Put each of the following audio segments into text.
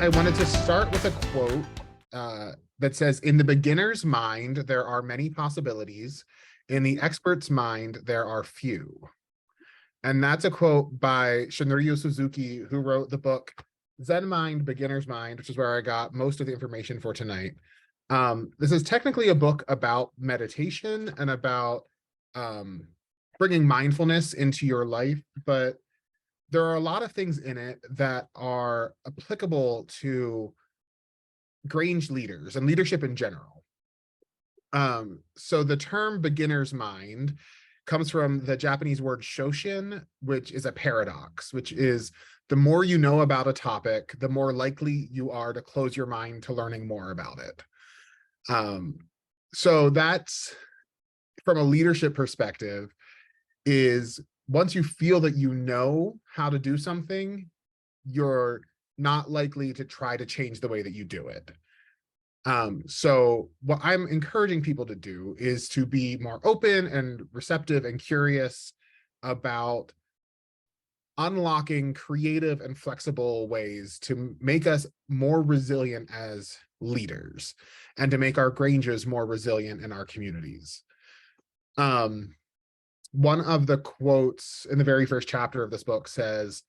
I wanted to start with a quote that says, "In the beginner's mind, there are many possibilities. In the expert's mind, there are few." And that's a quote by Shunryu Suzuki, who wrote the book Zen Mind, Beginner's Mind, which is where I got most of the information for tonight. This is technically a book about meditation and about bringing mindfulness into your life, but there are a lot of things in it that are applicable to Grange leaders and leadership in general. So the term beginner's mind comes from the Japanese word shoshin, which is a paradox, which is the more you know about a topic, the more likely you are to close your mind to learning more about it. So that's, from a leadership perspective, is once you feel that you know how to do something, you're not likely to try to change the way that you do it. So what I'm encouraging people to do is to be more open and receptive and curious about unlocking creative and flexible ways to make us more resilient as leaders and to make our Granges more resilient in our communities. One of the quotes in the very first chapter of this book says,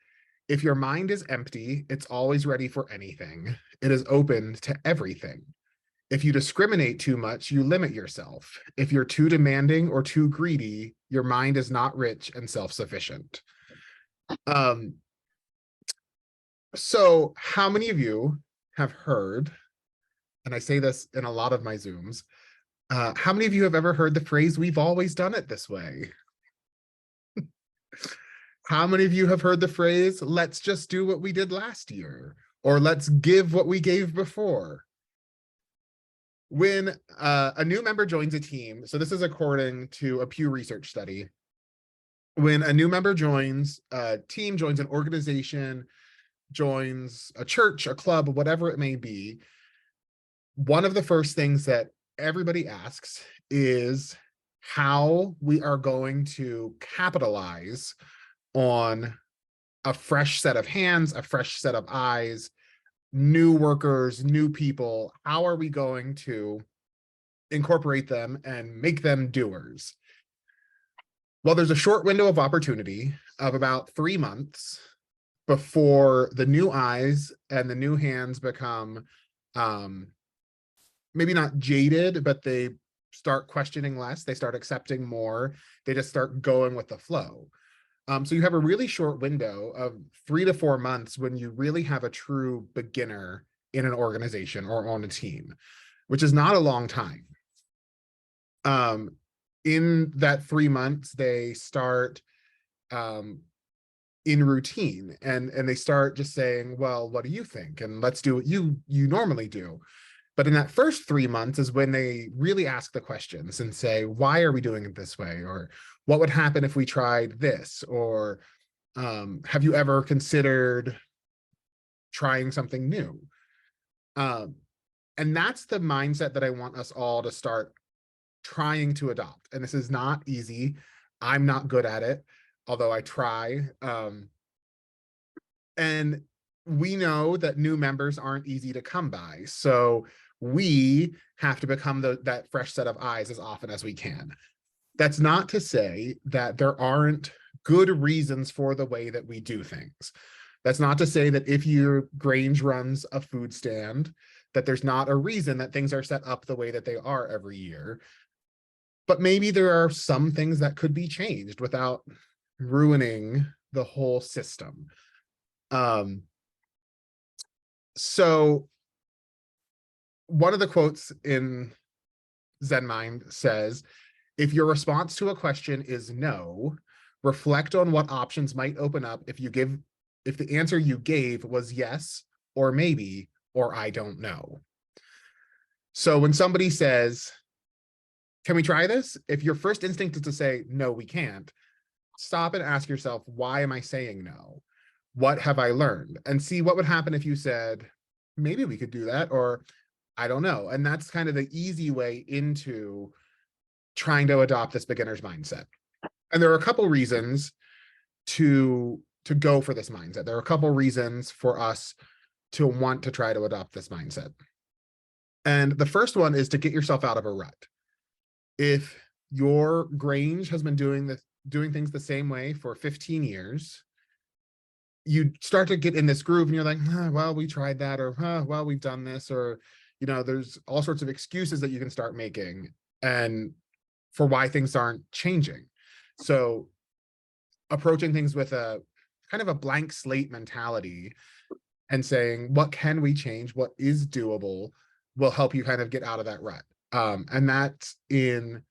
"If your mind is empty, it's always ready for anything. It is open to everything. If you discriminate too much, you limit yourself. If you're too demanding or too greedy, your mind is not rich and self-sufficient." So how many of you have heard, and I say this in a lot of my Zooms, how many of you have ever heard the phrase, "We've always done it this way"? How many of you have heard the phrase, "Let's just do what we did last year," or "Let's give what we gave before"? When a new member joins a team, so this is according to a Pew Research study, when a new member joins a team, joins an organization, joins a church, a club, whatever it may be, one of the first things that everybody asks is how we are going to capitalize on a fresh set of hands, a fresh set of eyes, new workers, new people. How are we going to incorporate them and make them doers? Well, there's a short window of opportunity of about 3 months before the new eyes and the new hands become maybe not jaded, but they start questioning less, they start accepting more, they just start going with the flow. So you have a really short window of 3 to 4 months when you really have a true beginner in an organization or on a team, which is not a long time. In that 3 months, they start in routine and they start just saying, "Well, what do you think? And let's do what you normally do." But in that first 3 months is when they really ask the questions and say, "Why are we doing it this way?" Or "What would happen if we tried this?" Or "Have you ever considered trying something new?" And that's the mindset that I want us all to start trying to adopt. And this is not easy. I'm not good at it, although I try. And we know that new members aren't easy to come by. So we have to become that fresh set of eyes as often as we can. That's not to say that there aren't good reasons for the way that we do things. That's not to say that if your Grange runs a food stand, that there's not a reason that things are set up the way that they are every year. But maybe there are some things that could be changed without ruining the whole system. So one of the quotes in Zen Mind says, "If your response to a question is no, reflect on what options might open up if the answer you gave was yes, or maybe, or I don't know." So when somebody says, "Can we try this?" If your first instinct is to say, "No, we can't," stop and ask yourself, why am I saying no? What have I learned? And see what would happen if you said, "Maybe we could do that," or "I don't know." And that's kind of the easy way into trying to adopt this beginner's mindset. And there are a couple reasons to go for this mindset. There are a couple reasons for us to want to try to adopt this mindset. And the first one is to get yourself out of a rut. If your Grange has been doing things the same way for 15 years, you start to get in this groove and you're like, well, we tried that, or well, we've done this, or there's all sorts of excuses that you can start making and for why things aren't changing. So approaching things with a kind of a blank slate mentality and saying, what can we change? What is doable will help you kind of get out of that rut. And that's in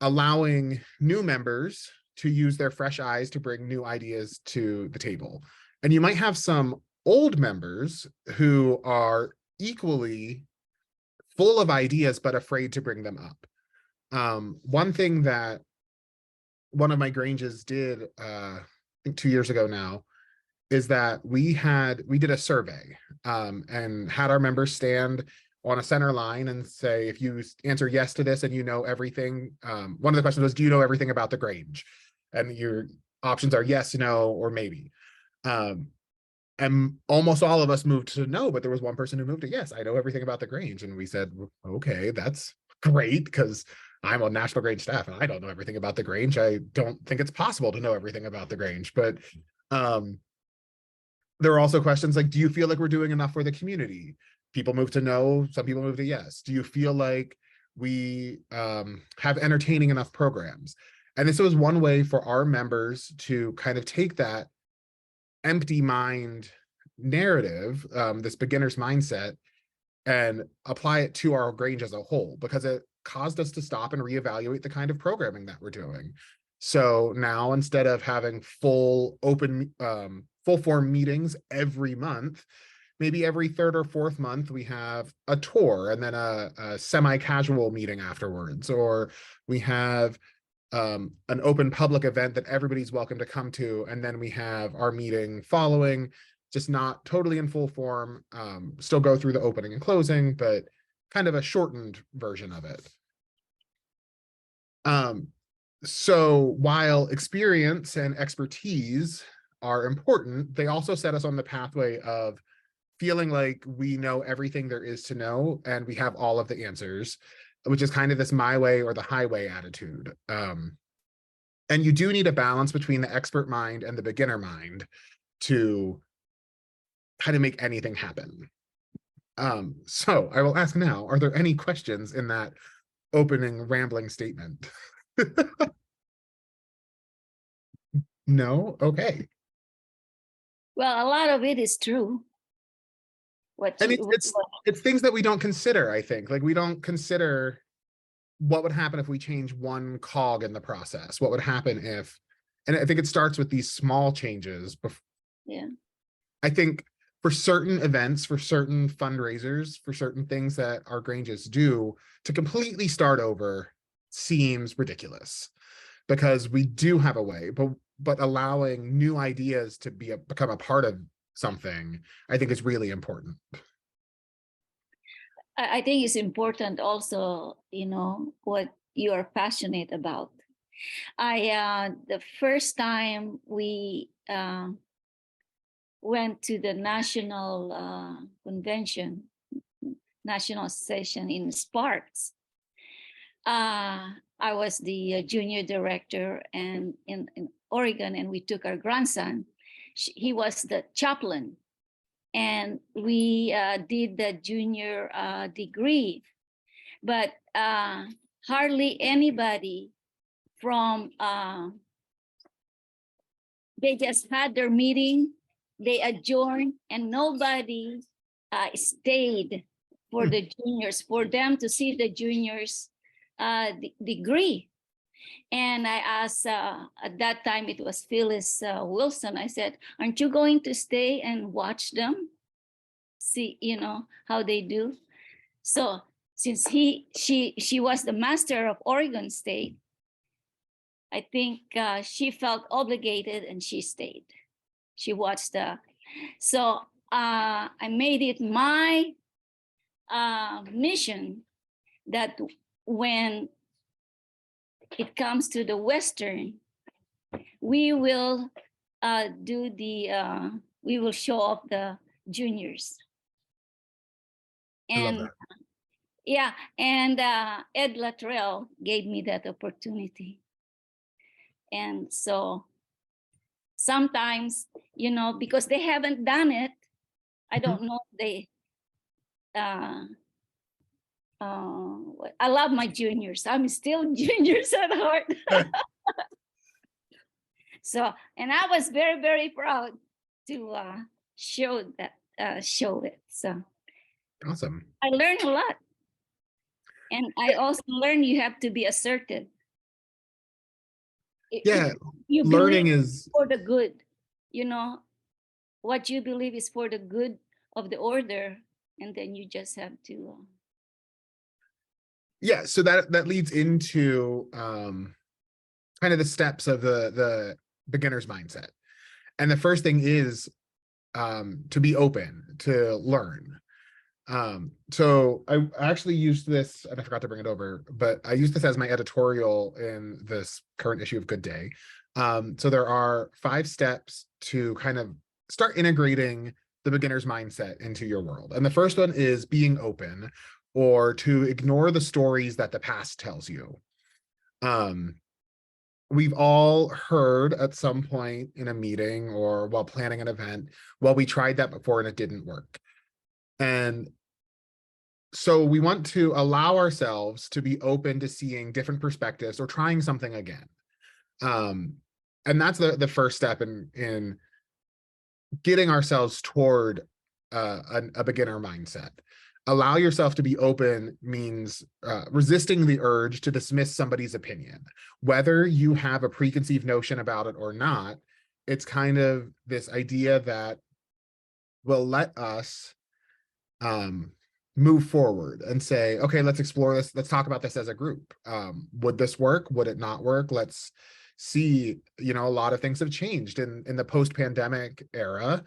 allowing new members to use their fresh eyes to bring new ideas to the table. And you might have some old members who are equally full of ideas, but afraid to bring them up. One thing that one of my Granges did, I think 2 years ago now, is that we did a survey and had our members stand on a center line and say, if you answer yes to this and you know everything, one of the questions was, do you know everything about the Grange? And your options are yes, no, or maybe. And almost all of us moved to no, but there was one person who moved to yes, I know everything about the Grange. And we said, okay, that's great, because I'm on National Grange staff and I don't know everything about the Grange. I don't think it's possible to know everything about the Grange. But there are also questions like, do you feel like we're doing enough for the community? People move to no, some people move to yes. Do you feel like we have entertaining enough programs? And this was one way for our members to kind of take that empty mind narrative, this beginner's mindset, and apply it to our Grange as a whole, because it caused us to stop and reevaluate the kind of programming that we're doing. So now, instead of having full form meetings every month, maybe every third or fourth month we have a tour and then a semi-casual meeting afterwards, or we have an open public event that everybody's welcome to come to, and then we have our meeting following, just not totally in full form, still go through the opening and closing, but kind of a shortened version of it. So while experience and expertise are important, they also set us on the pathway of feeling like we know everything there is to know and we have all of the answers, which is kind of this my way or the highway attitude. And you do need a balance between the expert mind and the beginner mind to kind of make anything happen. So I will ask now, are there any questions in that opening rambling statement? No? Okay. Well, a lot of it is true. And it's things that we don't consider, I think. Like, we don't consider what would happen if we change one cog in the process. What would happen if, and I think it starts with these small changes. Yeah. I think for certain events, for certain fundraisers, for certain things that our Granges do, to completely start over seems ridiculous, because we do have a way, but allowing new ideas to become a part of something, I think, is really important. I think it's important also, what you are passionate about. The first time we went to the national convention, national session in Sparks, I was the junior director and in Oregon, and we took our grandson. He was the chaplain, and we did the junior degree, but hardly anybody from, they just had their meeting, they adjourned, and nobody stayed for the juniors, for them to see the juniors degree. And I asked, at that time it was Phyllis Wilson, I said, aren't you going to stay and watch them? See, how they do? So since she was the master of Oregon State, I think she felt obligated and she stayed. She watched so I made it my mission that when it comes to the Western, we will we will show off the juniors. I love And that. yeah, and Ed Latrell gave me that opportunity. And so sometimes, you know, because they haven't done it, I Mhm. don't know if they, I love my juniors. I'm still juniors at heart. So, and I was very, very proud to show it. So Awesome. I learned a lot. And I also learned you have to be assertive. If Yeah, you learning believe is, for the good, you know, what you believe is for the good of the order, and then you just have to. yeah, so that leads into kind of the steps of the beginner's mindset. And the first thing is to be open to learn. So I actually used this, and I forgot to bring it over, but I used this as my editorial in this current issue of Good Day. So there are 5 steps to kind of start integrating the beginner's mindset into your world. And the first one is being open, or to ignore the stories that the past tells you. Um, we've all heard at some point in a meeting or while planning an event, well, we tried that before and it didn't work. And so we want to allow ourselves to be open to seeing different perspectives or trying something again. Um, and that's the first step in getting ourselves toward a beginner mindset. Allow yourself to be open means resisting the urge to dismiss somebody's opinion, whether you have a preconceived notion about it or not. It's kind of this idea that will let us move forward and say, okay, let's explore this. Let's talk about this as a group. Would this work? Would it not work? Let's see. You know, a lot of things have changed in the post-pandemic era.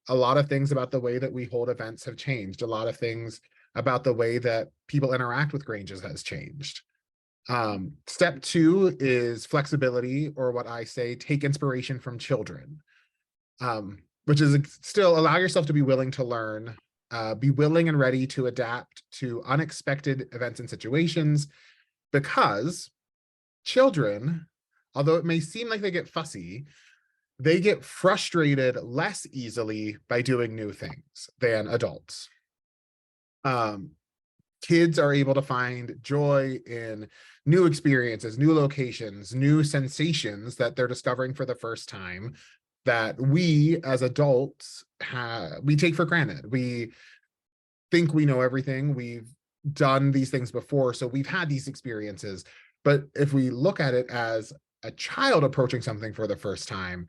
A lot of things about the way that we hold events have changed. A lot of things about the way that people interact with Granges has changed. Step 2 is flexibility, or what I say, take inspiration from children, which is still allow yourself to be willing to learn, be willing and ready to adapt to unexpected events and situations, because children, although it may seem like they get fussy, they get frustrated less easily by doing new things than adults. Um, Kids are able to find joy in new experiences, new locations, new sensations that they're discovering for the first time, that we as adults we take for granted. We think we know everything. We've done these things before, so we've had these experiences. But if we look at it as a child approaching something for the first time,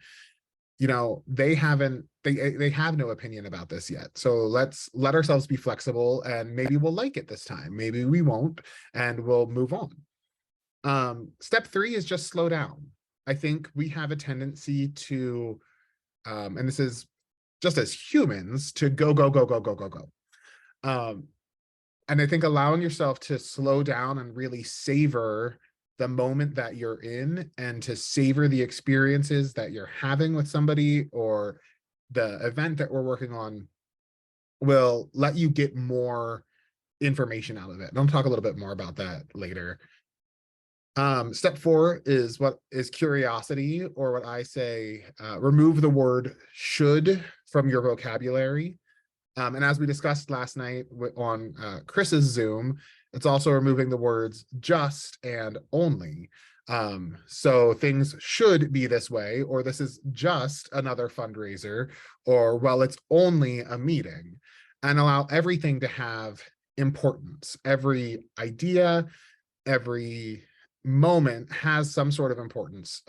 you know, they have no opinion about this yet. So let's let ourselves be flexible, and maybe we'll like it this time, maybe we won't, and we'll move on. Step 3 is just slow down. I think we have a tendency to and this is just as humans, to go go go go go go go. And I think allowing yourself to slow down and really savor the moment that you're in, and to savor the experiences that you're having with somebody or the event that we're working on, will let you get more information out of it. And I'll talk a little bit more about that later. Step 4 is what is curiosity, or what I say, remove the word should from your vocabulary. And as we discussed last night on Chris's Zoom, it's also removing the words just and only. So things should be this way, or this is just another fundraiser, or well, it's only a meeting, and allow everything to have importance. Every idea, every moment has some sort of importance,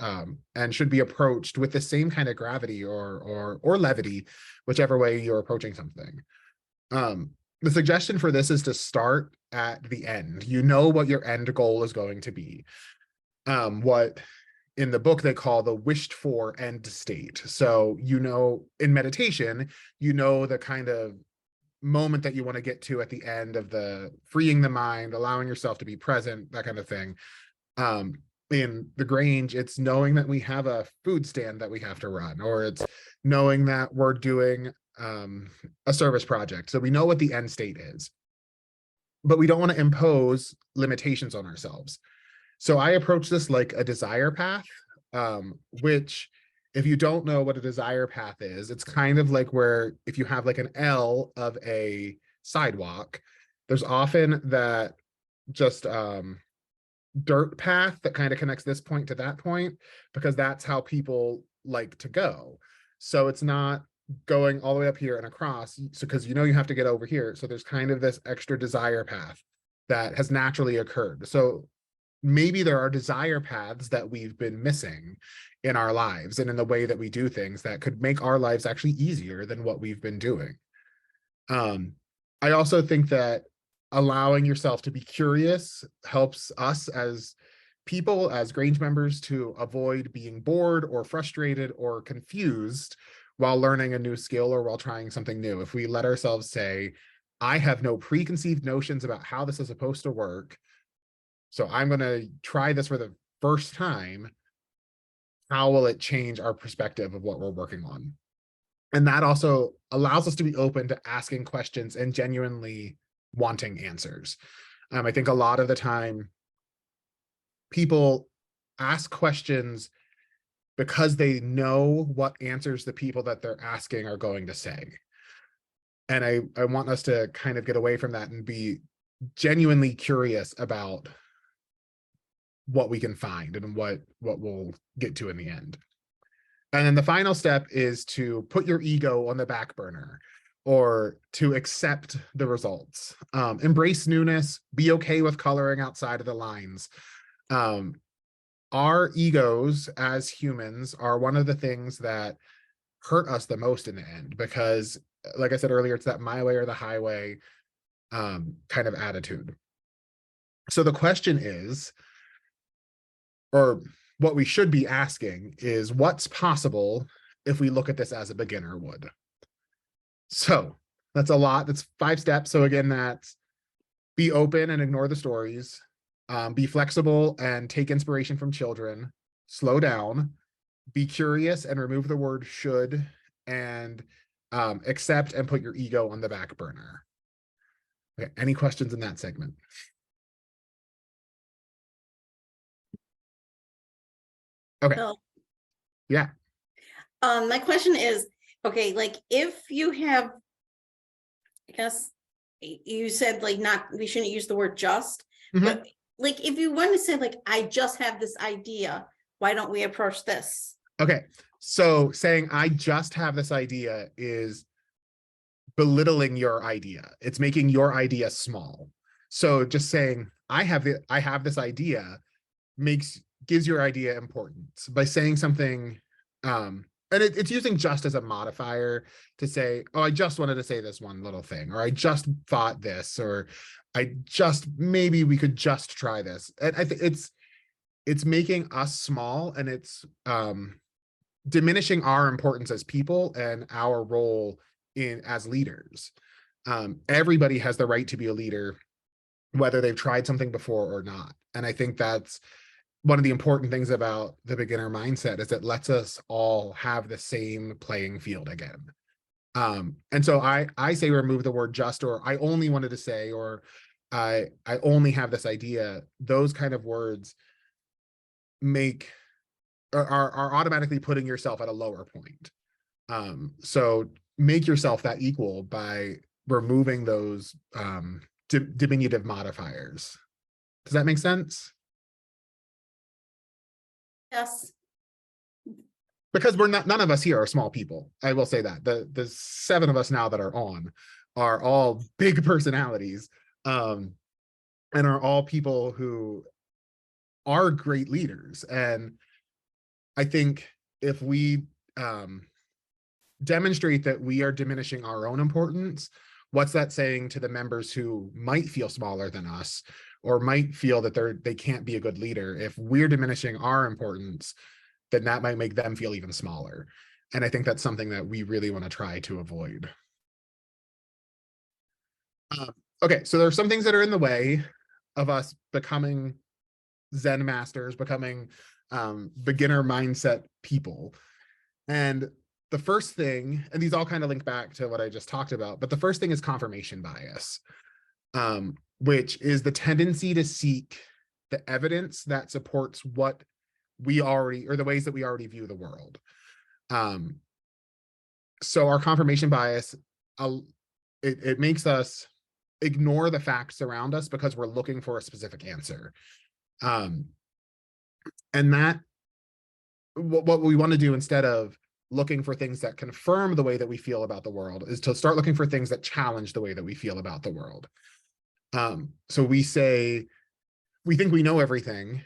and should be approached with the same kind of gravity or levity, whichever way you're approaching something. The suggestion for this is to start at the end. You know what your end goal is going to be. What in the book they call the wished for end state. So, you know, in meditation, you know the kind of moment that you want to get to at the end of the freeing the mind, allowing yourself to be present, that kind of thing. In the Grange, it's knowing that we have a food stand that we have to run, or it's knowing that we're doing a service project. So we know what the end state is, but we don't want to impose limitations on ourselves. So I approach this like a desire path, which if you don't know what a desire path is, it's kind of like where if you have like an L of a sidewalk, there's often that just dirt path that kind of connects this point to that point, because that's how people like to go. So it's not going all the way up here and across, so because you know you have to get over here. So there's kind of this extra desire path that has naturally occurred. So maybe there are desire paths that we've been missing in our lives and in the way that we do things that could make our lives actually easier than what we've been doing. I also think that allowing yourself to be curious helps us as people, as Grange members, to avoid being bored or frustrated or confused while learning a new skill or while trying something new. If we let ourselves say, I have no preconceived notions about how this is supposed to work, so I'm going to try this for the first time, how will it change our perspective of what we're working on? And that also allows us to be open to asking questions and genuinely wanting answers. I think a lot of the time people ask questions because they know what answers the people that they're asking are going to say. And I want us to kind of get away from that and be genuinely curious about what we can find and what we'll get to in the end. And then the final step is to put your ego on the back burner or to accept the results. Embrace newness, be okay with coloring outside of the lines. Our egos as humans are one of the things that hurt us the most in the end, because like I said earlier, it's that my way or the highway kind of attitude. So the question is, or what we should be asking is, what's possible if we look at this as a beginner would? So that's a lot. That's 5 steps. So again, that's be open and ignore the stories, be flexible and take inspiration from children, slow down, be curious and remove the word should, and accept and put your ego on the back burner. Okay, any questions in that segment? Okay. Bill, Yeah. my question is, okay, like if you have, I guess you said like not, we shouldn't use the word just, but like if you want to say like, I just have this idea, why don't we approach this? Okay. So saying I just have this idea is belittling your idea. It's making your idea small. So just saying I have this idea gives your idea importance by saying something, and it's using just as a modifier to say, oh, I just wanted to say this one little thing, or I just thought this, or maybe we could just try this. And I think it's making us small, and it's diminishing our importance as people and our role as leaders. Everybody has the right to be a leader, whether they've tried something before or not. And I think that's one of the important things about the beginner mindset, is it lets us all have the same playing field again. And so I say remove the word just, or I only wanted to say, or I only have this idea. Those kind of words are automatically putting yourself at a lower point. So make yourself that equal by removing those diminutive modifiers. Does that make sense? Yes. Because none of us here are small people. I will say that the 7 of us now that are on are all big personalities, and are all people who are great leaders. And I think if we demonstrate that we are diminishing our own importance, what's that saying to the members who might feel smaller than us, or might feel that they can't be a good leader? If we're diminishing our importance, then that might make them feel even smaller. And I think that's something that we really want to try to avoid. Okay, so there are some things that are in the way of us becoming Zen masters, becoming beginner mindset people. And the first thing, and these all kind of link back to what I just talked about, but the first thing is confirmation bias, which is the tendency to seek the evidence that supports what we already, or the ways that we already view the world. So our confirmation bias, it makes us ignore the facts around us because we're looking for a specific answer. And that, what we want to do instead of looking for things that confirm the way that we feel about the world is to start looking for things that challenge the way that we feel about the world. So we say, we think we know everything,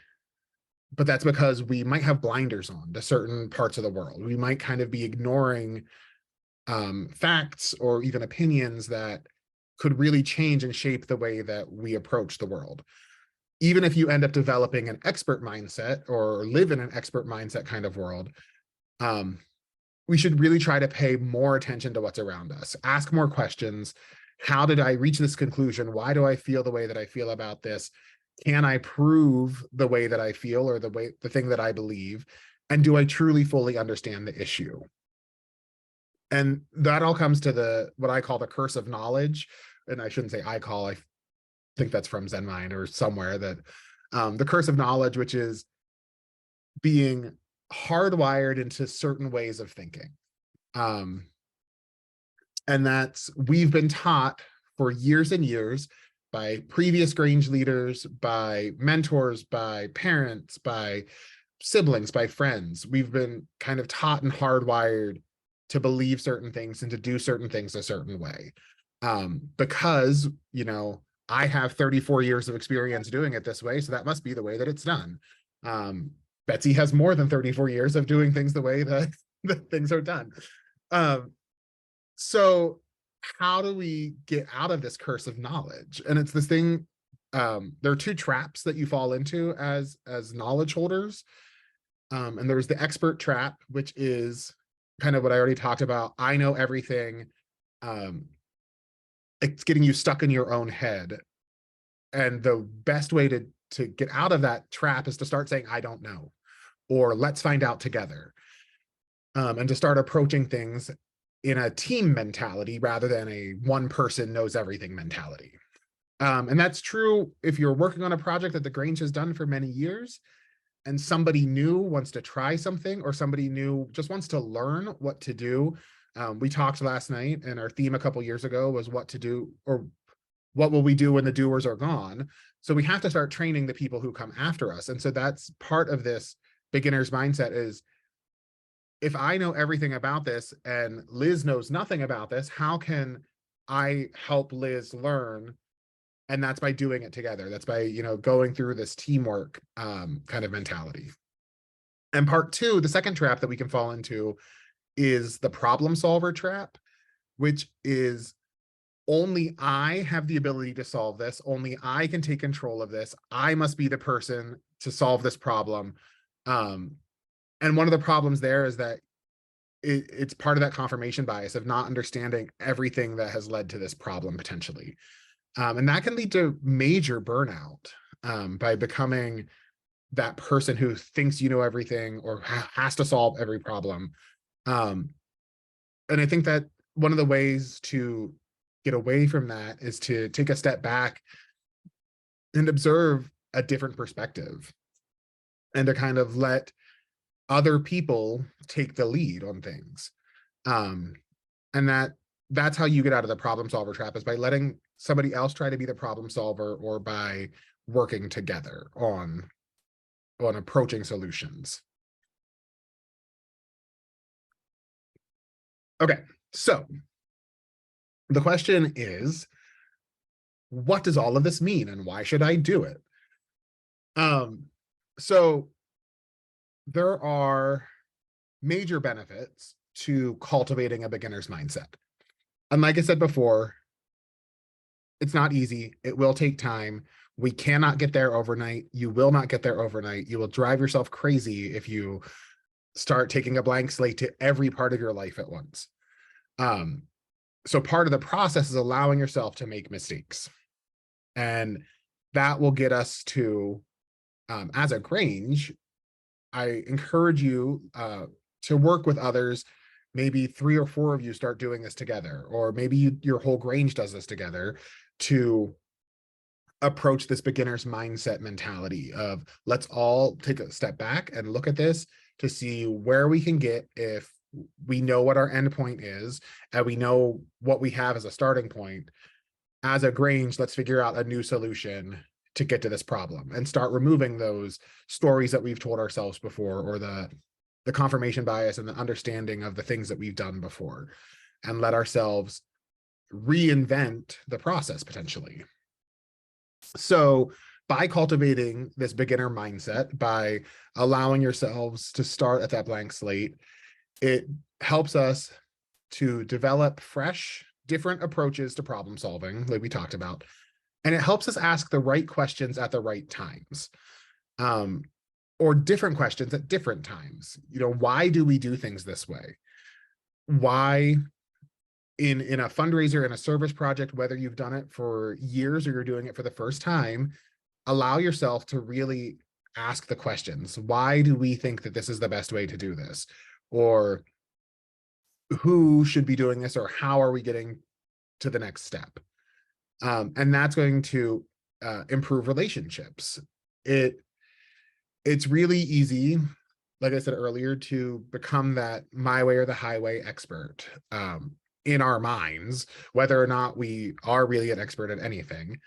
but that's because we might have blinders on to certain parts of the world. We might kind of be ignoring facts or even opinions that could really change and shape the way that we approach the world. Even if you end up developing an expert mindset or live in an expert mindset kind of world, we should really try to pay more attention to what's around us. Ask more questions. How did I reach this conclusion? Why do I feel the way that I feel about this? Can I prove the way that I feel or the thing that I believe? And do I truly fully understand the issue? And that all comes to what I call the curse of knowledge. And I shouldn't say I think that's from Zen Mind or somewhere, that the curse of knowledge, which is being hardwired into certain ways of thinking. And we've been taught for years and years by previous Grange leaders, by mentors, by parents, by siblings, by friends. We've been kind of taught and hardwired to believe certain things and to do certain things a certain way. Because, I have 34 years of experience doing it this way, so that must be the way that it's done. Betsy has more than 34 years of doing things the way that things are done. So how do we get out of this curse of knowledge? And it's this thing, there are two traps that you fall into as knowledge holders. And there's the expert trap, which is kind of what I already talked about. I know everything. It's getting you stuck in your own head. And the best way to get out of that trap is to start saying, I don't know, or let's find out together. And to start approaching things in a team mentality rather than a one person knows everything mentality. And that's true if you're working on a project that the Grange has done for many years and somebody new wants to try something, or somebody new just wants to learn what to do. We talked last night, and our theme a couple years ago was what to do, or what will we do when the doers are gone? So we have to start training the people who come after us. And so that's part of this beginner's mindset is, if I know everything about this and Liz knows nothing about this, how can I help Liz learn? And that's by doing it together. That's by, going through this teamwork kind of mentality. And part two, the second trap that we can fall into is the problem solver trap, which is only I have the ability to solve this. Only I can take control of this. I must be the person to solve this problem. And one of the problems there is that it's part of that confirmation bias of not understanding everything that has led to this problem potentially. And that can lead to major burnout by becoming that person who thinks you know everything or has to solve every problem. And I think that one of the ways to get away from that is to take a step back and observe a different perspective, and to kind of let other people take the lead on things. And that's how you get out of the problem solver trap, is by letting somebody else try to be the problem solver, or by working together on approaching solutions. Okay, so the question is, what does all of this mean and why should I do it? So there are major benefits to cultivating a beginner's mindset. And like I said before, it's not easy. It will take time. We cannot get there overnight. You will not get there overnight. You will drive yourself crazy if you start taking a blank slate to every part of your life at once. So part of the process is allowing yourself to make mistakes. And that will get us to, as a Grange, I encourage you to work with others maybe 3 or 4 of you start doing this together, or maybe your whole Grange does this together to approach this beginner's mindset mentality of let's all take a step back and look at this to see where we can get if we know what our end point is and we know what we have as a starting point. As a Grange, let's figure out a new solution to get to this problem and start removing those stories that we've told ourselves before, or the confirmation bias and the understanding of the things that we've done before, and let ourselves reinvent the process potentially. So by cultivating this beginner mindset, by allowing yourselves to start at that blank slate, it helps us to develop fresh, different approaches to problem solving, like we talked about. And it helps us ask the right questions at the right times, or different questions at different times. You know, why do we do things this way? Why in a fundraiser, in a service project, whether you've done it for years or you're doing it for the first time, allow yourself to really ask the questions. Why do we think that this is the best way to do this? Or who should be doing this? Or how are we getting to the next step? And that's going to improve relationships. It's really easy, like I said earlier, to become that my way or the highway expert in our minds, whether or not we are really an expert at anything.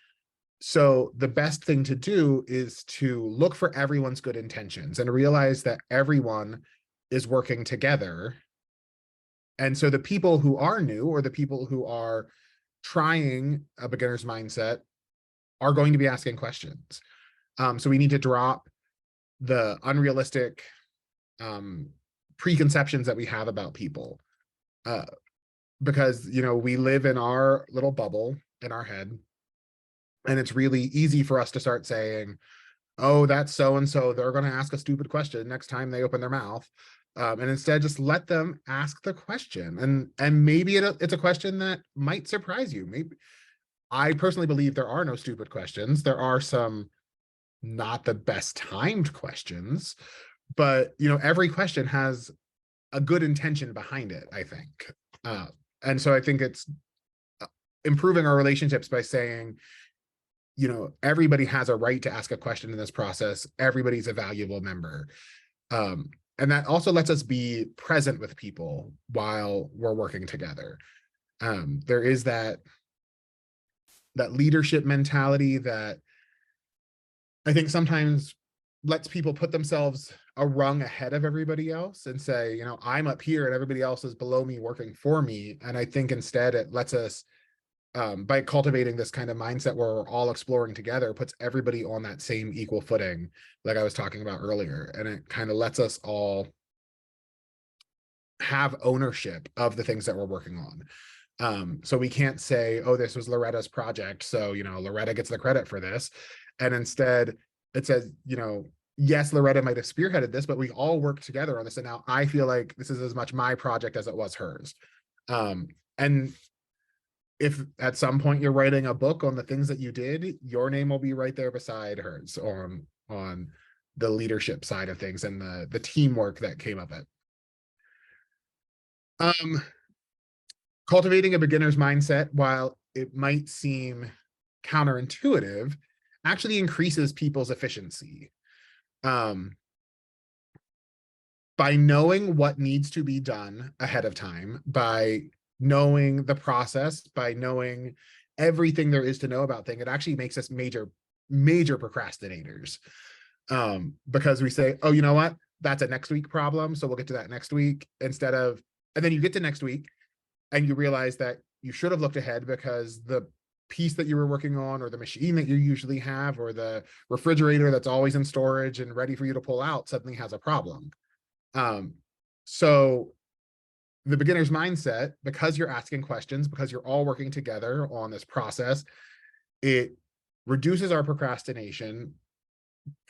So the best thing to do is to look for everyone's good intentions and realize that everyone is working together. And so the people who are new, or the people who are trying a beginner's mindset, are going to be asking questions. So we need to drop the unrealistic preconceptions that we have about people, because, you know, we live in our little bubble in our head, and it's really easy for us to start saying, oh, that's so-and-so, they're going to ask a stupid question next time they open their mouth. And instead just let them ask the question, and maybe it's a question that might surprise you. Maybe, I personally believe there are no stupid questions. There are some not the best timed questions, but, you know, every question has a good intention behind it, I think. And so I think it's improving our relationships by saying, you know, everybody has a right to ask a question in this process. Everybody's a valuable member. And that also lets us be present with people while we're working together. There is that leadership mentality that I think sometimes lets people put themselves a rung ahead of everybody else and say, you know, I'm up here and everybody else is below me working for me. And I think instead it lets us, by cultivating this kind of mindset where we're all exploring together, puts everybody on that same equal footing, like I was talking about earlier. And it kind of lets us all have ownership of the things that we're working on. So we can't say, oh, this was Loretta's project, so, you know, Loretta gets the credit for this. And instead it says, you know, yes, Loretta might have spearheaded this, but we all worked together on this. And now I feel like this is as much my project as it was hers. And if at some point you're writing a book on the things that you did, your name will be right there beside hers on the leadership side of things and the teamwork that came of it. Cultivating a beginner's mindset, while it might seem counterintuitive, actually increases people's efficiency. By knowing what needs to be done ahead of time, by knowing the process, by knowing everything there is to know about things, it actually makes us major procrastinators. Because we say, oh, you know what? That's a next week problem, so we'll get to that next week, instead of, and then you get to next week and you realize that you should have looked ahead because the piece that you were working on, or the machine that you usually have, or the refrigerator that's always in storage and ready for you to pull out suddenly has a problem. So the beginner's mindset, because you're asking questions, because you're all working together on this process, it reduces our procrastination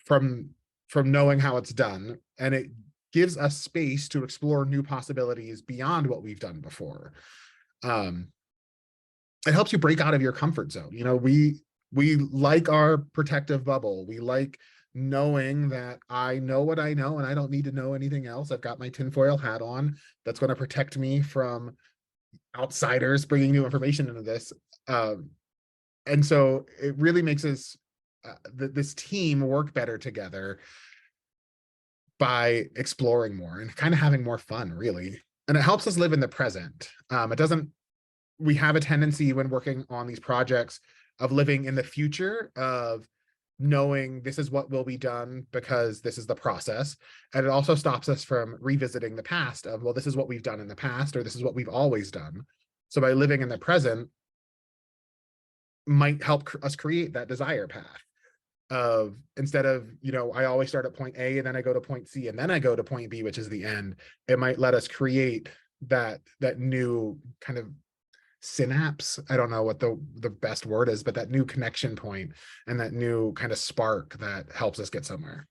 from knowing how it's done, and it gives us space to explore new possibilities beyond what we've done before. It helps you break out of your comfort zone. You know, we like our protective bubble. We like knowing that I know what I know and I don't need to know anything else. I've got my tinfoil hat on that's going to protect me from outsiders bringing new information into this. And so it really makes us, this team work better together by exploring more and kind of having more fun, really. And it helps us live in the present. It doesn't, we have a tendency when working on these projects of living in the future, of knowing this is what will be done because this is the process. And it also stops us from revisiting the past of, well, this is what we've done in the past, or this is what we've always done. So by living in the present might help us create that desire path of, instead of, you know, I always start at point A and then I go to point C and then I go to point B, which is the end. It might let us create that new kind of synapse. I don't know what the best word is, but that new connection point and that new kind of spark that helps us get somewhere.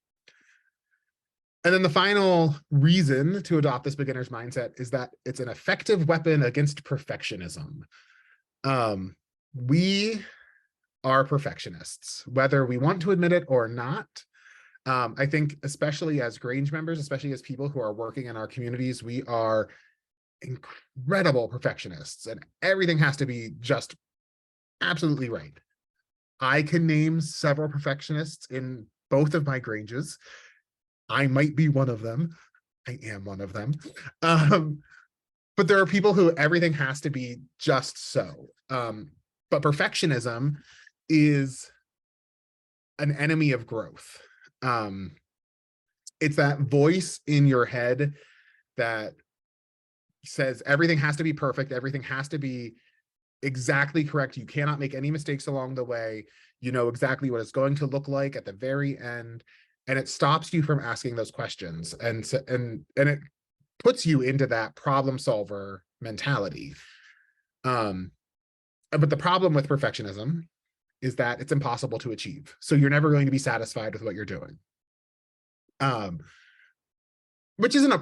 And then the final reason to adopt this beginner's mindset is that it's an effective weapon against perfectionism. We are perfectionists, whether we want to admit it or not. I think especially as Grange members, especially as people who are working in our communities, we are incredible perfectionists and everything has to be just absolutely right. I can name several perfectionists in both of my Granges. I might be one of them. I am one of them. But there are people who everything has to be just so. But perfectionism is an enemy of growth. It's that voice in your head that says everything has to be perfect, everything has to be exactly correct. You cannot make any mistakes along the way. You know exactly what it's going to look like at the very end, and it stops you from asking those questions, and it puts you into that problem solver mentality. But the problem with perfectionism is that it's impossible to achieve. So you're never going to be satisfied with what you're doing. Which isn't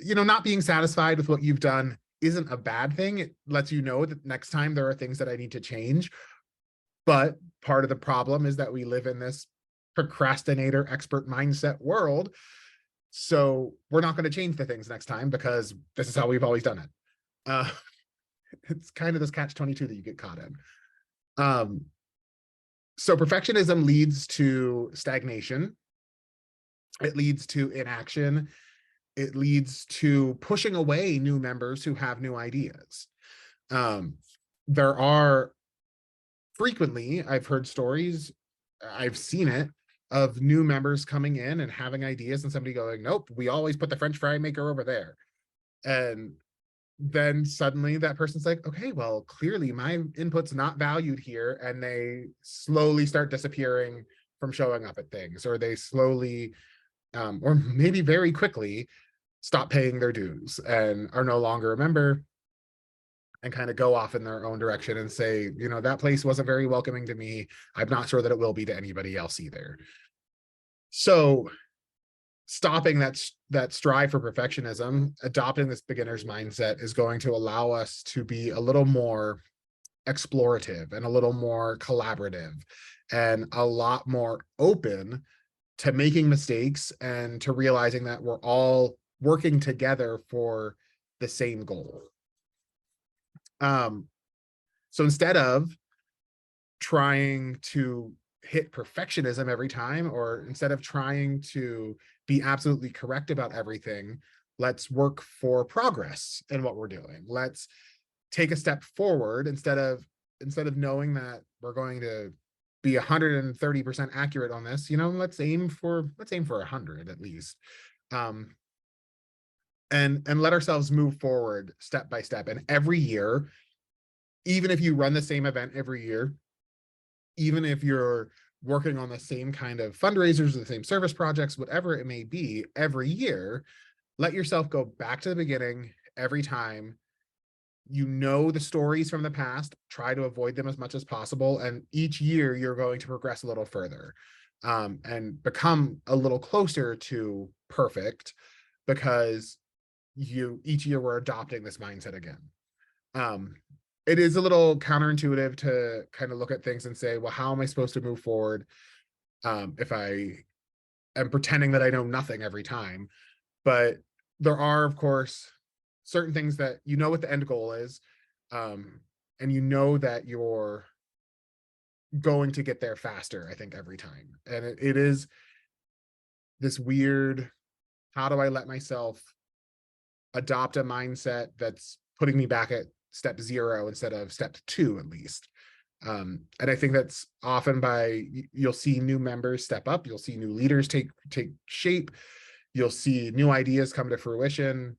not being satisfied with what you've done isn't a bad thing. It lets you know that next time there are things that I need to change. But part of the problem is that we live in this procrastinator expert mindset world. So we're not going to change the things next time because this is how we've always done it. It's kind of this catch-22 that you get caught in. So perfectionism leads to stagnation. It leads to inaction. It leads to pushing away new members who have new ideas. There are frequently, I've heard stories, I've seen it, of new members coming in and having ideas and somebody going, nope, we always put the French fry maker over there. And then suddenly that person's like, okay, well, clearly my input's not valued here. And they slowly start disappearing from showing up at things, or they slowly, or maybe very quickly, stop paying their dues and are no longer a member and kind of go off in their own direction and say, you know, that place wasn't very welcoming to me. I'm not sure that it will be to anybody else either. So stopping that strive for perfectionism, adopting this beginner's mindset is going to allow us to be a little more explorative and a little more collaborative and a lot more open to making mistakes and to realizing that we're all working together for the same goal. So instead of trying to hit perfectionism every time, or instead of trying to be absolutely correct about everything, let's work for progress in what we're doing. Let's take a step forward instead of knowing that we're going to be 130% accurate on this. You know, let's aim for 100 at least. And let ourselves move forward step by step. And every year, even if you run the same event every year, even if you're working on the same kind of fundraisers or the same service projects, whatever it may be, every year, let yourself go back to the beginning every time. You know the stories from the past, try to avoid them as much as possible. And each year you're going to progress a little further and become a little closer to perfect, because each year we're adopting this mindset again. It is a little counterintuitive to kind of look at things and say, well, how am I supposed to move forward if I am pretending that I know nothing every time. But there are, of course, certain things that you know what the end goal is, and you know that you're going to get there faster, I think, every time. And it is this weird, how do I let myself adopt a mindset that's putting me back at step 0 instead of step 2 at least. And I think that's often you'll see new members step up, you'll see new leaders take shape, you'll see new ideas come to fruition.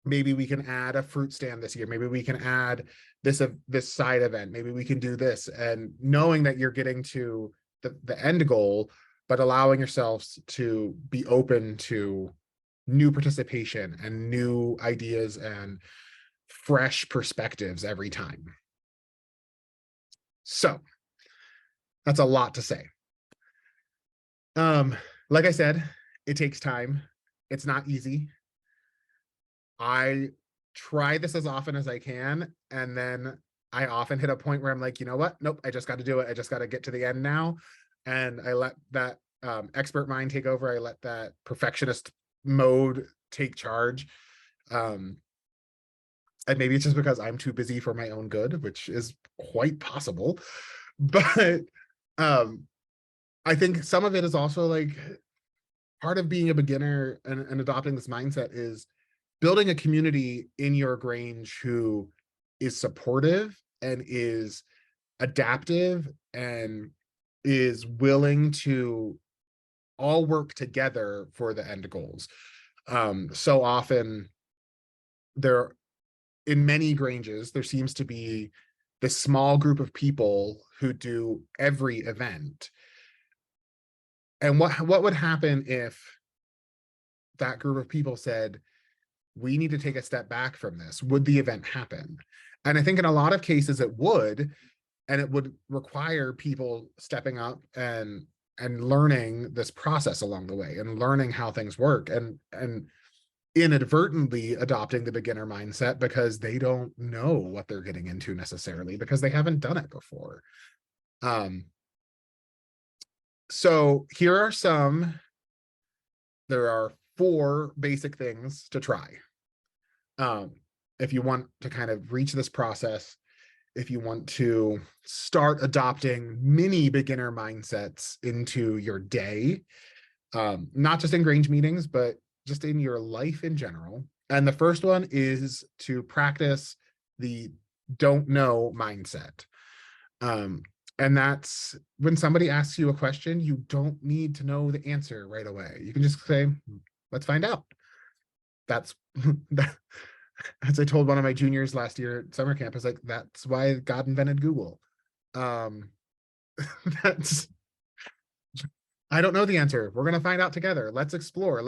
Maybe we can add a fruit stand this year, maybe we can add this side event, maybe we can do this, and knowing that you're getting to the end goal, but allowing yourselves to be open to new participation and new ideas and fresh perspectives every time. So that's a lot to say. Like I said, it takes time. It's not easy. I try this as often as I can, and then I often hit a point where I'm like, you know what? Nope, I just got to do it. I just got to get to the end now. And I let that expert mind take over. I let that perfectionist mode take charge. And maybe it's just because I'm too busy for my own good, which is quite possible. But I think some of it is also like part of being a beginner and adopting this mindset is building a community in your Grange who is supportive and is adaptive and is willing to all work together for the end goals. So often in many Granges, there seems to be this small group of people who do every event. And what would happen if that group of people said, we need to take a step back from this? Would the event happen? And I think in a lot of cases it would, and it would require people stepping up and learning this process along the way and learning how things work and inadvertently adopting the beginner mindset because they don't know what they're getting into necessarily because they haven't done it before. So there are 4 basic things to try. If you want to kind of reach this process, if you want to start adopting mini beginner mindsets into your day, not just in Grange meetings, but just in your life in general. And the first one is to practice the don't know mindset. And that's when somebody asks you a question, you don't need to know the answer right away. You can just say, let's find out. That's as I told one of my juniors last year at summer camp, I was like, that's why God invented Google. That's, I don't know the answer. We're going to find out together. Let's explore.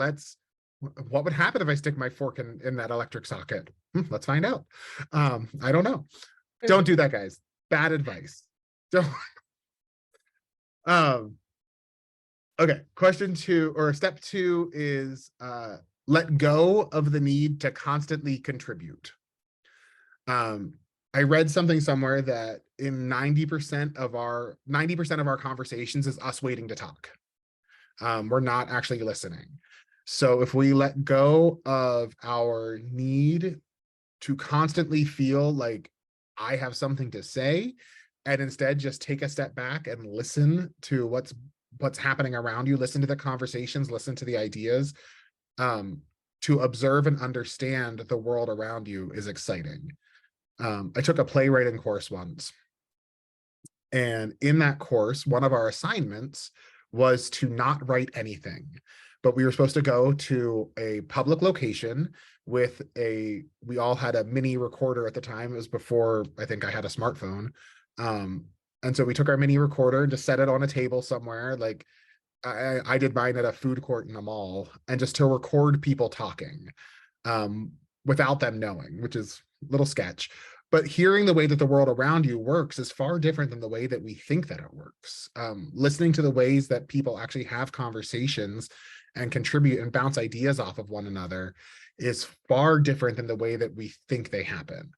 What would happen if I stick my fork in that electric socket? Let's find out. I don't know. Don't do that, guys. Bad advice. Don't. Okay. Question 2 or step 2 is let go of the need to constantly contribute. I read something somewhere that in 90% of our conversations is us waiting to talk. We're not actually listening. So if we let go of our need to constantly feel like I have something to say, and instead just take a step back and listen to what's happening around you, listen to the conversations, listen to the ideas, to observe and understand the world around you is exciting. I took a playwriting course once, and in that course, one of our assignments was to not write anything, but we were supposed to go to a public location with we all had a mini recorder at the time. It was before I think I had a smartphone. And so we took our mini recorder and just set it on a table somewhere. Like I did mine at a food court in a mall, and just to record people talking without them knowing, which is a little sketch. But hearing the way that the world around you works is far different than the way that we think that it works. Listening to the ways that people actually have conversations and contribute and bounce ideas off of one another is far different than the way that we think they happen.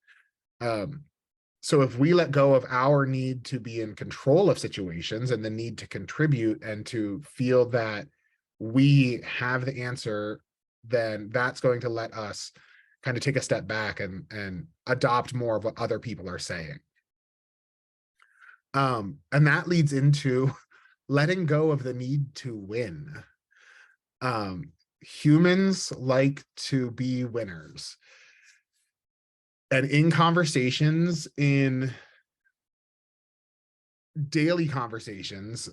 So if we let go of our need to be in control of situations and the need to contribute and to feel that we have the answer, then that's going to let us kind of take a step back and adopt more of what other people are saying. And that leads into letting go of the need to win. Humans like to be winners. And in conversations, in daily conversations,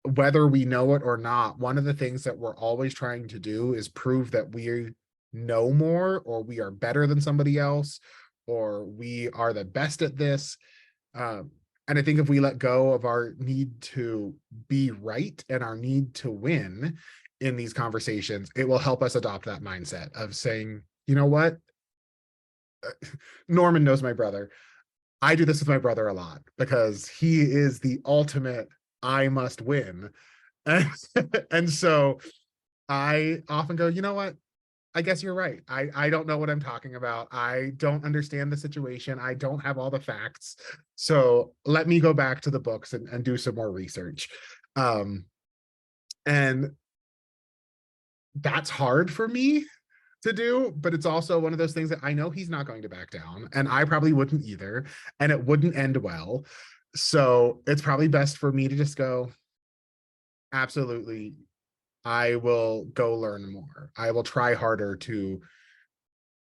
whether we know it or not, one of the things that we're always trying to do is prove that we know more, or we are better than somebody else, or we are the best at this. And I think if we let go of our need to be right and our need to win in these conversations, it will help us adopt that mindset of saying, you know what? Norman knows my brother. I do this with my brother a lot because he is the ultimate I must win. And, and so I often go, you know what? I guess you're right. I don't know what I'm talking about. I don't understand the situation. I don't have all the facts. So let me go back to the books and do some more research. And that's hard for me to do, but it's also one of those things that I know he's not going to back down, and I probably wouldn't either, and it wouldn't end well. So it's probably best for me to just go, absolutely, I will go learn more. I will try harder to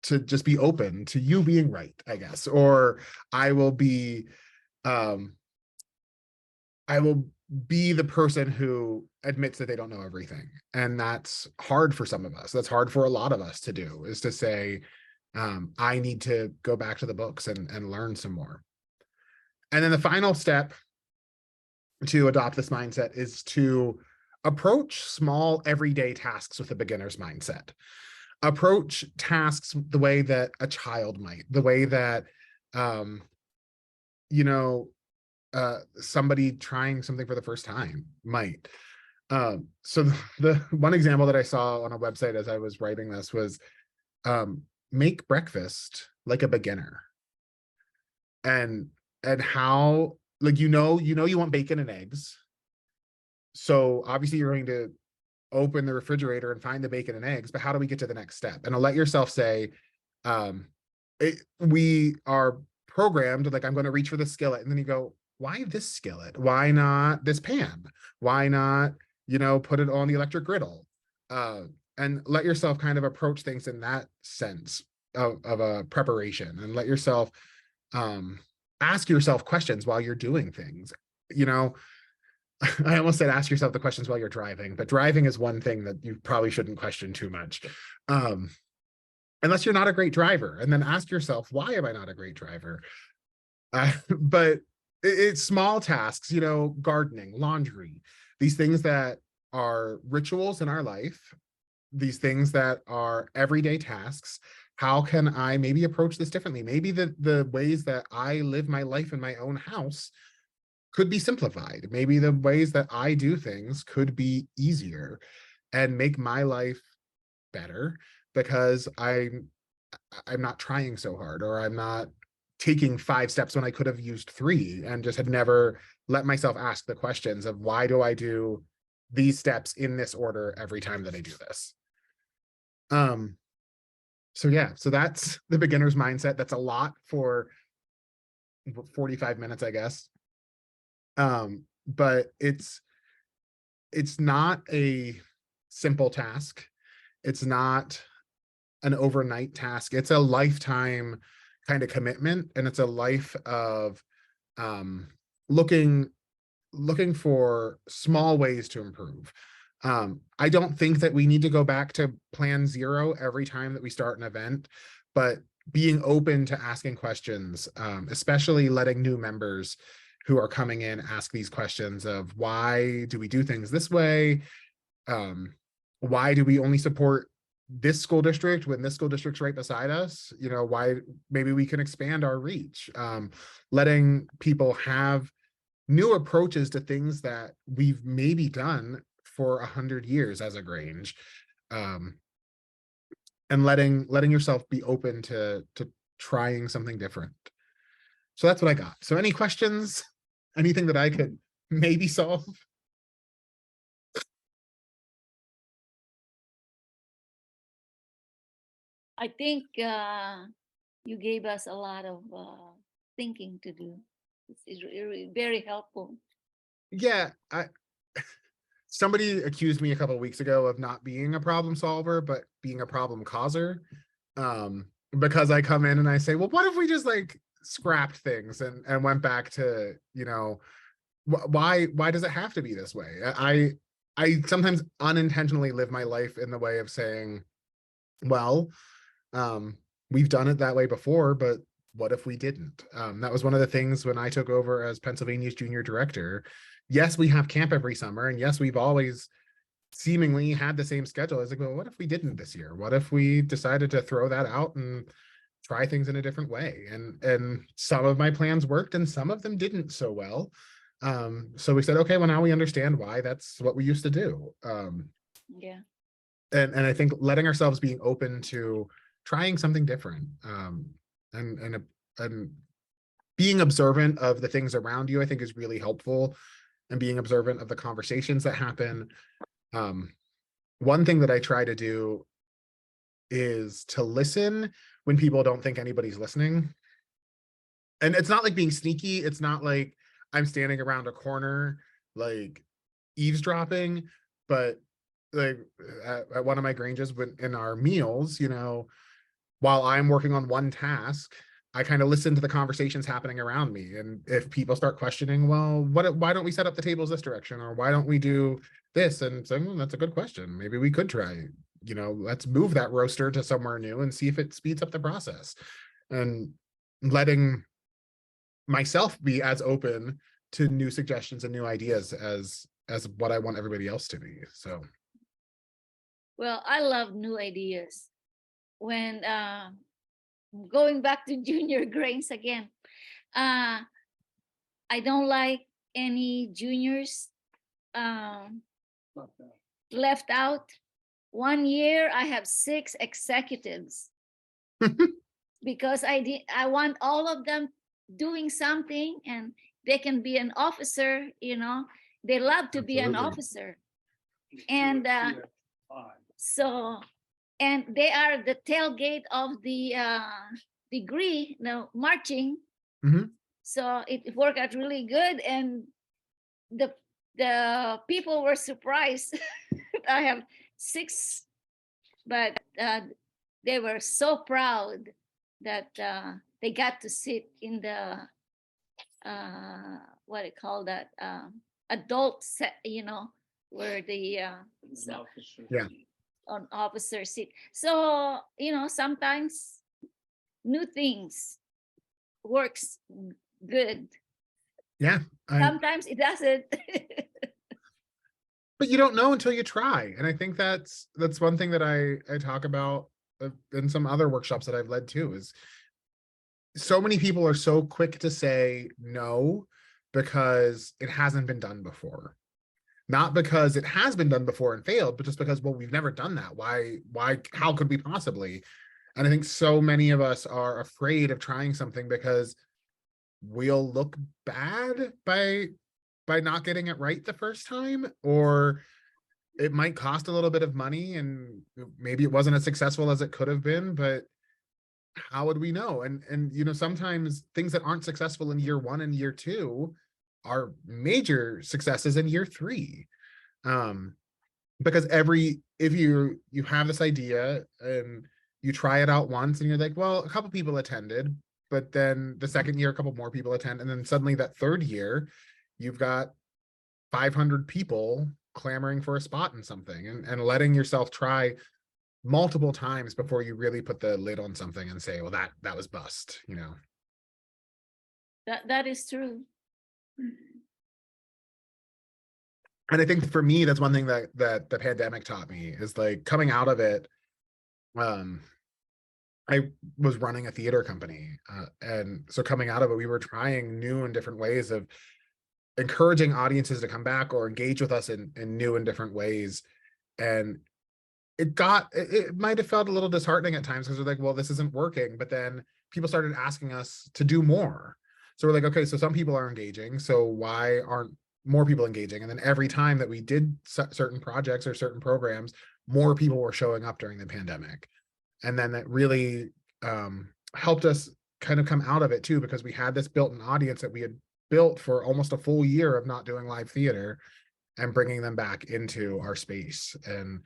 just be open to you being right, I guess. Or I will be I will be the person who admits that they don't know everything. And that's hard for some of us. That's hard for a lot of us to do, is to say, I need to go back to the books and learn some more. And then the final step to adopt this mindset is to approach small everyday tasks with a beginner's mindset. Approach tasks the way that a child might, the way that, you know, somebody trying something for the first time might. So the one example that I saw on a website as I was writing this was, make breakfast like a beginner. And how, like, you want bacon and eggs. So obviously you're going to open the refrigerator and find the bacon and eggs, but how do we get to the next step? And I'll let yourself say, we are programmed, like, I'm going to reach for the skillet, and then you go, why this skillet? Why not this pan? Why not, put it on the electric griddle? And let yourself kind of approach things in that sense of a preparation, and let yourself ask yourself questions while you're doing things. I almost said ask yourself the questions while you're driving, but driving is one thing that you probably shouldn't question too much. Unless you're not a great driver, and then ask yourself, why am I not a great driver? But it's small tasks, gardening, laundry, these things that are rituals in our life, these things that are everyday tasks. How can I maybe approach this differently? Maybe the ways that I live my life in my own house could be simplified. Maybe the ways that I do things could be easier and make my life better, because I'm not trying so hard, or I'm not taking 5 steps when I could have used 3, and just had never let myself ask the questions of, why do I do these steps in this order every time that I do this? So yeah, so that's the beginner's mindset. That's a lot for 45 minutes, I guess. But it's not a simple task. It's not an overnight task. It's a lifetime kind of commitment, and it's a life of looking for small ways to improve. I don't think that we need to go back to plan 0 every time that we start an event, but being open to asking questions, especially letting new members who are coming in ask these questions of, why do we do things this way? Why do we only support this school district when this school district's right beside us? Why? Maybe we can expand our reach. Letting people have new approaches to things that we've maybe done for 100 years as a Grange, and letting yourself be open to trying something different. So that's what I got. So any questions? Anything that I could maybe solve? I think you gave us a lot of thinking to do. It's really very helpful. Yeah, somebody accused me a couple of weeks ago of not being a problem solver, but being a problem causer. Because I come in and I say, well, what if we just like scrapped things and went back to, you know, why does it have to be this way? I sometimes unintentionally live my life in the way of saying, well, we've done it that way before, but what if we didn't? That was one of the things when I took over as Pennsylvania's junior director. Yes, we have camp every summer, and yes, we've always seemingly had the same schedule. I was like, well, what if we didn't this year? What if we decided to throw that out and try things in a different way? And some of my plans worked and some of them didn't so well. So we said, okay, well, now we understand why that's what we used to do. Yeah. And I think letting ourselves being open to trying something different, and being observant of the things around you, I think is really helpful, and being observant of the conversations that happen. One thing that I try to do is to listen when people don't think anybody's listening. And it's not like being sneaky. It's not like I'm standing around a corner, like eavesdropping, but like at one of my Granges in our meals, you know, while I'm working on one task, I kind of listen to the conversations happening around me. And if people start questioning, well, why don't we set up the tables this direction? Or why don't we do this? And so that's a good question. Maybe we could try, you know, let's move that roaster to somewhere new and see if it speeds up the process. And letting myself be as open to new suggestions and new ideas as what I want everybody else to be. So. Well, I love new ideas. When going back to junior grains again, I don't like any juniors left out. 1 year I have 6 executives because I want all of them doing something, and they can be an officer, you know, they love to be an officer. And so, and they are the tailgate of the degree, marching. So it worked out really good, and the people were surprised. I have 6, but they were so proud that they got to sit in the what do you call that, adult set, you know, where the on officer seat. So, you know, sometimes new things works good. Yeah. Sometimes it doesn't. But you don't know until you try. And I think that's one thing that I talk about in some other workshops that I've led too, is so many people are so quick to say no because it hasn't been done before. Not because it has been done before and failed, but just because, well, we've never done that. Why, how could we possibly? And I think so many of us are afraid of trying something because we'll look bad by not getting it right the first time, or it might cost a little bit of money and maybe it wasn't as successful as it could have been, but how would we know? And you know, sometimes things that aren't successful in year 1 and year 2 are major successes in year 3. Because if you have this idea and you try it out once and you're like, well, a couple people attended, but then the second year a couple more people attend, and then suddenly that third year you've got 500 people clamoring for a spot in something, and letting yourself try multiple times before you really put the lid on something and say, well, that was bust, you know. That is true. And I think for me, that's one thing that the pandemic taught me, is like coming out of it. I was running a theater company, and so coming out of it, we were trying new and different ways of encouraging audiences to come back or engage with us in new and different ways. And it might have felt a little disheartening at times because we're like, well, this isn't working. But then people started asking us to do more. So we're like, okay, so some people are engaging, so why aren't more people engaging? And then every time that we did certain projects or certain programs, more people were showing up during the pandemic. And then that really helped us kind of come out of it too, because we had this built-in audience that we had built for almost a full year of not doing live theater, and bringing them back into our space, and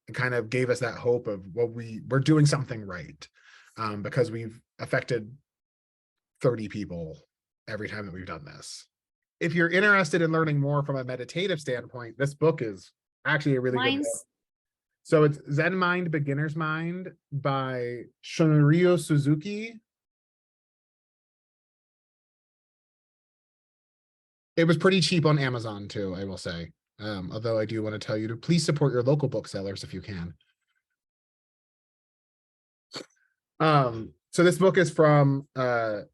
it kind of gave us that hope of, well, we're doing something right, because we've affected 30 people every time that we've done this. If you're interested in learning more from a meditative standpoint, this book is actually a really good book. So it's Zen Mind, Beginner's Mind by Shunryu Suzuki. It was pretty cheap on Amazon too, I will say. Although I do want to tell you to please support your local booksellers if you can. So this book is from, I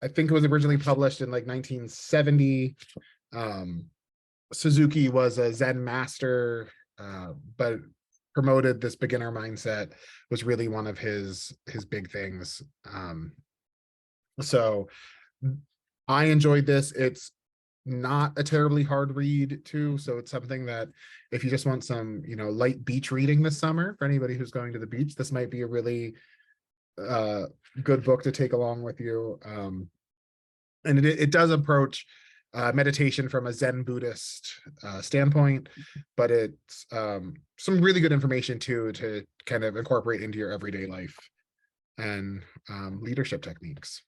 think it was originally published in like 1970. Suzuki was a Zen master, but promoted this beginner mindset, was really one of his big things. So I enjoyed this. It's not a terribly hard read too, so it's something that if you just want some, you know, light beach reading this summer, for anybody who's going to the beach, this might be a really good book to take along with you. And it does approach meditation from a Zen Buddhist standpoint, but it's some really good information too to kind of incorporate into your everyday life and leadership techniques.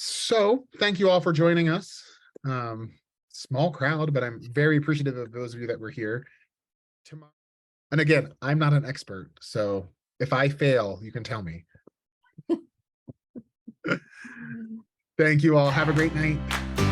So thank you all for joining us. Small crowd, but I'm very appreciative of those of you that were here. Tomorrow, and again, I'm not an expert, so if I fail, you can tell me. Thank you all. Have a great night.